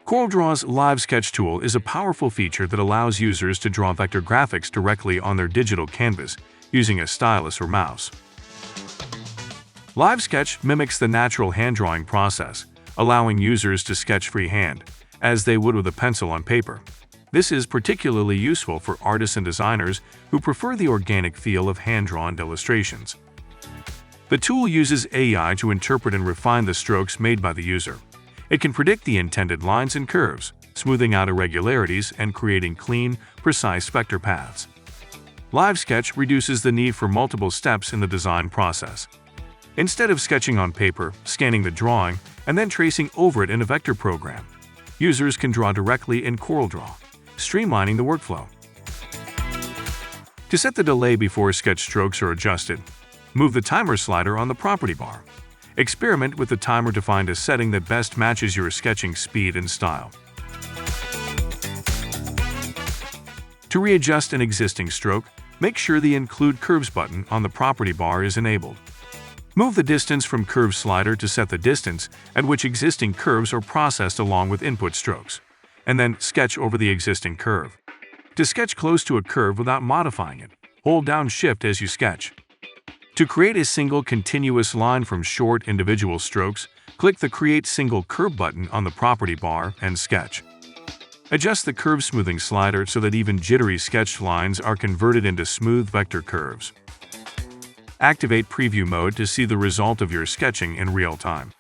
CorelDRAW's LiveSketch tool is a powerful feature that allows users to draw vector graphics directly on their digital canvas using a stylus or mouse. LiveSketch mimics the natural hand-drawing process, allowing users to sketch freehand, as they would with a pencil on paper. This is particularly useful for artists and designers who prefer the organic feel of hand-drawn illustrations. The tool uses AI to interpret and refine the strokes made by the user. It can predict the intended lines and curves, smoothing out irregularities and creating clean, precise vector paths. LiveSketch reduces the need for multiple steps in the design process. Instead of sketching on paper, scanning the drawing, and then tracing over it in a vector program, users can draw directly in CorelDRAW, streamlining the workflow. To set the delay before sketch strokes are adjusted, move the timer slider on the property bar. Experiment with the timer to find a setting that best matches your sketching speed and style. To readjust an existing stroke, make sure the Include Curves button on the property bar is enabled. Move the Distance from Curve slider to set the distance at which existing curves are processed along with input strokes, and then sketch over the existing curve. To sketch close to a curve without modifying it, hold down Shift as you sketch. To create a single continuous line from short individual strokes, click the Create Single Curve button on the property bar and sketch. Adjust the curve smoothing slider so that even jittery sketched lines are converted into smooth vector curves. Activate Preview mode to see the result of your sketching in real time.